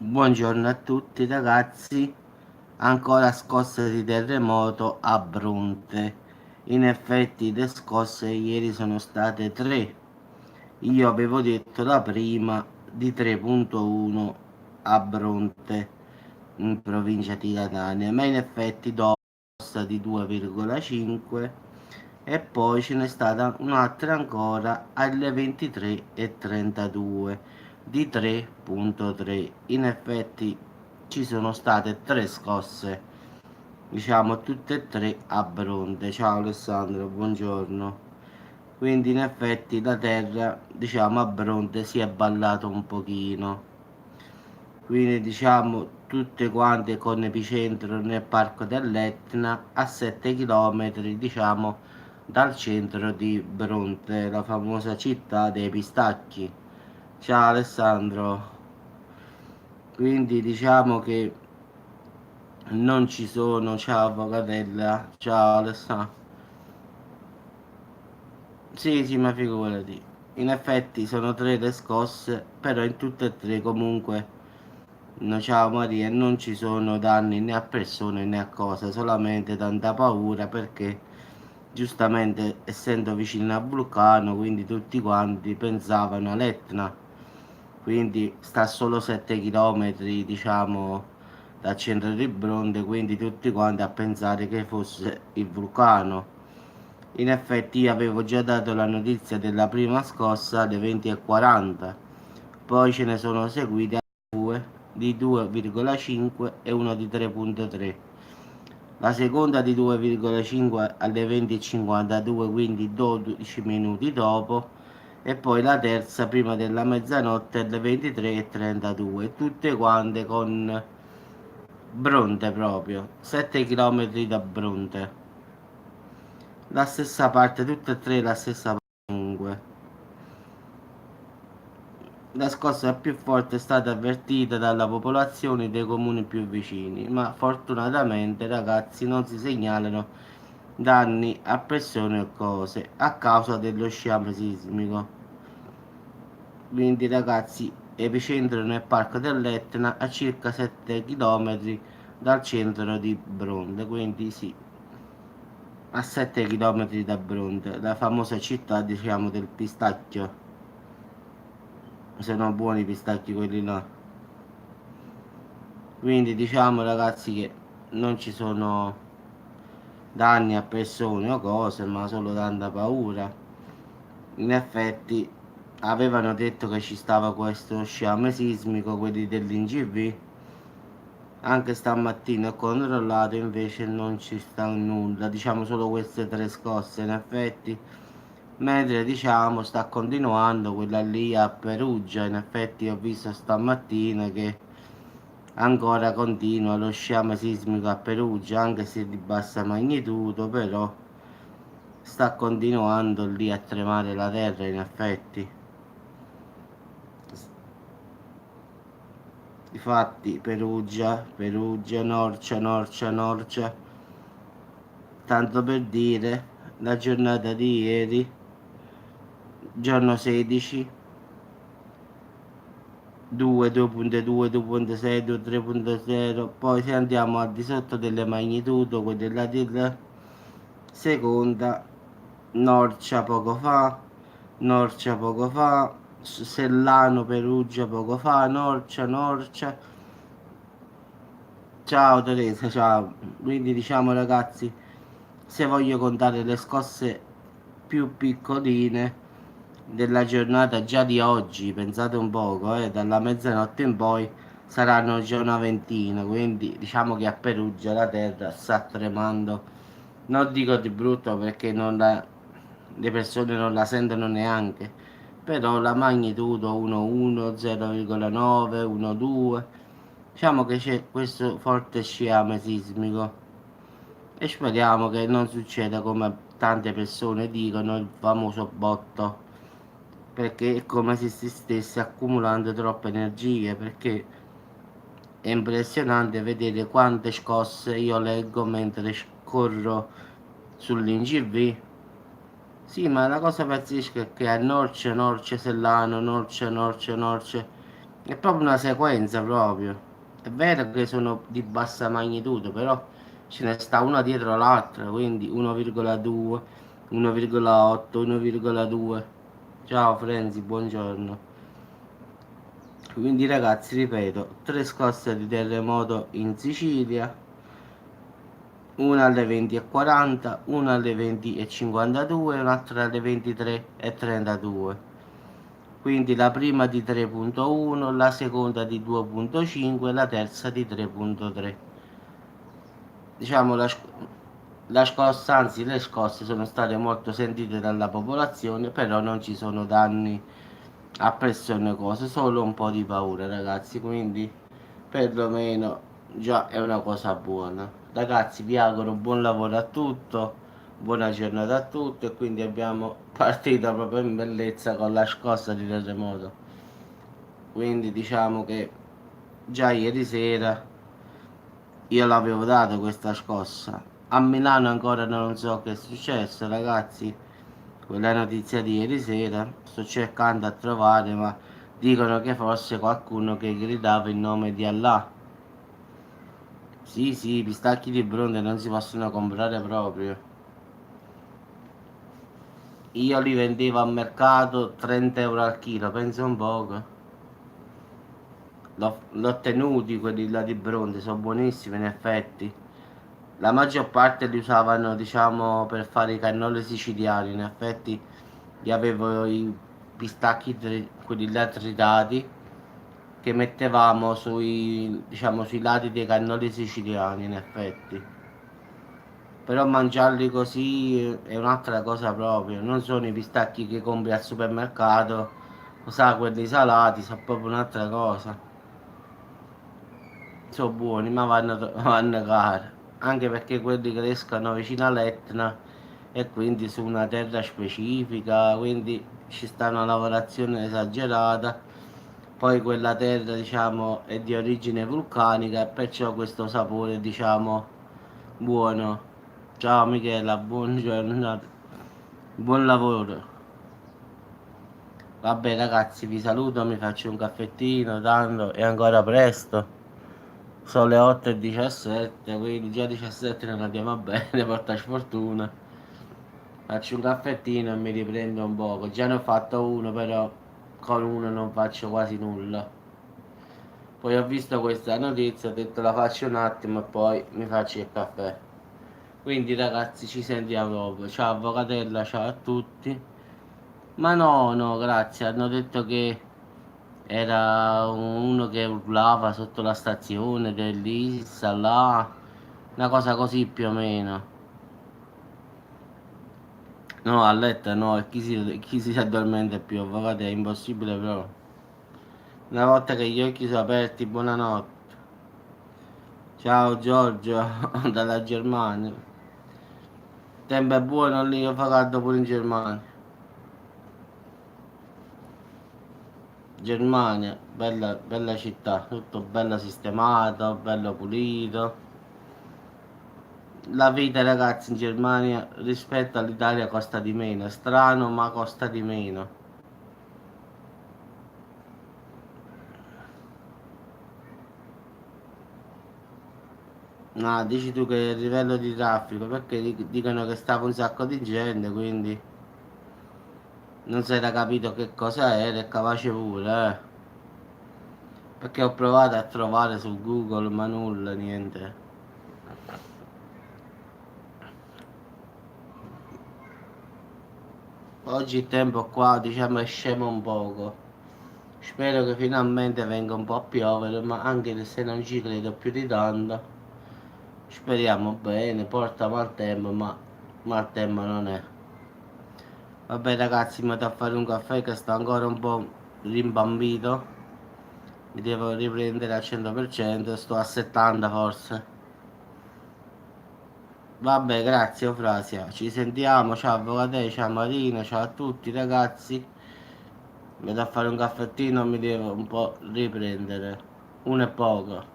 Buongiorno a tutti ragazzi, ancora scosse di terremoto a Bronte. In effetti le scosse ieri sono state 3. Io avevo detto la prima di 3.1 a Bronte, in provincia di Catania, ma in effetti dopo di 2,5 e poi ce n'è stata un'altra ancora alle 23:32 di 3.3. In effetti ci sono state 3 scosse, diciamo tutte e 3 a Bronte. Ciao Alessandro, buongiorno. Quindi in effetti la terra, diciamo, a Bronte si è ballato un pochino. Quindi diciamo tutte quante con epicentro nel parco dell'Etna a 7 km, diciamo, dal centro di Bronte, la famosa città dei pistacchi. Ciao Alessandro. Quindi diciamo che non ci sono, ciao Pocatella, ciao Alessandro. Sì, sì, ma figurati. In effetti sono 3 le scosse, però in tutte e 3 comunque, no, ciao Maria, non ci sono danni né a persone né a cose, solamente tanta paura perché giustamente essendo vicino al vulcano, quindi tutti quanti pensavano all'Etna, quindi sta solo 7 km, diciamo, dal centro di Bronte, quindi tutti quanti a pensare che fosse il vulcano. In effetti io avevo già dato la notizia della prima scossa alle 20:40, poi ce ne sono seguite due di 2,5 e uno di 3.3. La seconda di 2,5 alle 20:52, quindi 12 minuti dopo, e poi la terza prima della mezzanotte alle 23:32, tutte quante con Bronte proprio, 7 km da Bronte. La stessa parte, tutte e tre la stessa parte comunque. La scossa più forte è stata avvertita dalla popolazione dei comuni più vicini, ma fortunatamente ragazzi non si segnalano danni a persone o cose a causa dello sciame sismico. Quindi ragazzi, epicentro nel parco dell'Etna a circa 7 km dal centro di Bronte, quindi sì, a 7 km da Bronte, la famosa città diciamo del pistacchio. Sono buoni i pistacchi quelli là. Quindi diciamo ragazzi che non ci sono danni a persone o cose, ma solo tanta paura. In effetti avevano detto che ci stava questo sciame sismico, quelli dell'INGV. Anche stamattina ho controllato, invece non ci sta nulla, diciamo solo queste 3 scosse in effetti. Mentre diciamo sta continuando quella lì a Perugia, in effetti ho visto stamattina che ancora continua lo sciame sismico a Perugia, anche se di bassa magnitudo, però sta continuando lì a tremare la terra in effetti. Difatti Perugia, Norcia, tanto per dire, la giornata di ieri, giorno 16, 2, 2.2, 2.6, 3.0, poi se andiamo al di sotto delle magnitudo, quella della seconda, Norcia poco fa, Sellano, Perugia poco fa, Norcia. Ciao Teresa, ciao. Quindi diciamo ragazzi, se voglio contare le scosse più piccoline della giornata già di oggi, pensate un poco, dalla mezzanotte in poi saranno già una ventina, quindi diciamo che a Perugia la terra sta tremando. Non dico di brutto perché le persone non la sentono neanche, però la magnitudo 1,1, 0,9, 1,2, diciamo che c'è questo forte sciame sismico e speriamo che non succeda come tante persone dicono il famoso botto, perché è come se si stesse accumulando troppe energie, perché è impressionante vedere quante scosse io leggo mentre corro sull'INGV. Sì, ma la cosa pazzesca è che a Norcia, Sellano, Norcia, è proprio una sequenza proprio. È vero che sono di bassa magnitudo, però ce ne sta una dietro l'altra, quindi 1,2, 1,8, 1,2. Ciao Frenzy, buongiorno. Quindi ragazzi, ripeto, tre scosse di terremoto in Sicilia, una alle 20:40, una alle 20:52 e un'altra alle 23:32. Quindi la prima di 3.1, la seconda di 2.5 e la terza di 3.3. Diciamo la scossa, anzi le scosse sono state molto sentite dalla popolazione, però non ci sono danni a persone, cose, solo un po' di paura ragazzi, quindi perlomeno già è una cosa buona. Ragazzi, vi auguro buon lavoro a tutto, buona giornata a tutti, e quindi abbiamo partito proprio in bellezza con la scossa di terremoto. Quindi diciamo che già ieri sera io l'avevo dato questa scossa. A Milano ancora non so che è successo ragazzi, quella notizia di ieri sera sto cercando a trovare, ma dicono che forse qualcuno che gridava il nome di Allah. Sì, sì, i pistacchi di bronze non si possono comprare proprio. Io li vendevo al mercato 30 euro al chilo, penso un poco. L'ho tenuti quelli là di bronze, sono buonissimi in effetti. La maggior parte li usavano, diciamo, per fare i cannoli siciliani. In effetti, io avevo i pistacchi, quelli là tritati, che mettevamo sui, diciamo, sui lati dei cannoli siciliani, in effetti. Però mangiarli così è un'altra cosa proprio. Non sono i pistacchi che compri al supermercato, lo sa, quelli salati, sono proprio un'altra cosa. Sono buoni, ma vanno cari. Anche perché quelli crescono vicino all'Etna e quindi su una terra specifica, quindi ci sta una lavorazione esagerata. Poi quella terra, diciamo, è di origine vulcanica e perciò questo sapore, diciamo, buono. Ciao Michela, buon giornata, buon lavoro. Vabbè ragazzi, vi saluto, mi faccio un caffettino, tanto è ancora presto. Sono le 8:17, quindi già 17 non andiamo bene, porta sfortuna. Faccio un caffettino e mi riprendo un poco. Già ne ho fatto uno, però con uno non faccio quasi nulla. Poi ho visto questa notizia, ho detto la faccio un attimo e poi mi faccio il caffè. Quindi ragazzi ci sentiamo dopo. Ciao avvocatella, ciao a tutti. Ma no, no, grazie. Hanno detto che era uno che urlava sotto la stazione dell'Isa là. Una cosa così più o meno. No, a letto no, e chi si addormenta più, avvocate, è impossibile però. Una volta che gli occhi sono aperti, buonanotte. Ciao Giorgio, dalla Germania. Tempo è buono lì, fa caldo pure in Germania. Germania, bella, bella città, tutto bello sistemato, bello pulito. La vita ragazzi in Germania rispetto all'Italia costa di meno, è strano ma costa di meno. No, dici tu che il livello di traffico, perché dicono che stava un sacco di gente, quindi non si era capito che cosa era e capace pure, perché ho provato a trovare su Google, ma nulla, niente. Oggi il tempo qua, diciamo, è scemo un poco. Spero che finalmente venga un po' a piovere, ma anche se non ci credo più di tanto. Speriamo bene, porta maltempo, ma maltempo non è. Vabbè ragazzi, mi vado a fare un caffè che sto ancora un po' rimbambito. Mi devo riprendere al 100%, sto a 70 forse. Vabbè, grazie Eufrasia, ci sentiamo, ciao avvocate, ciao Marina, ciao a tutti ragazzi. Mi vado a fare un caffettino, mi devo un po' riprendere. Uno è poco.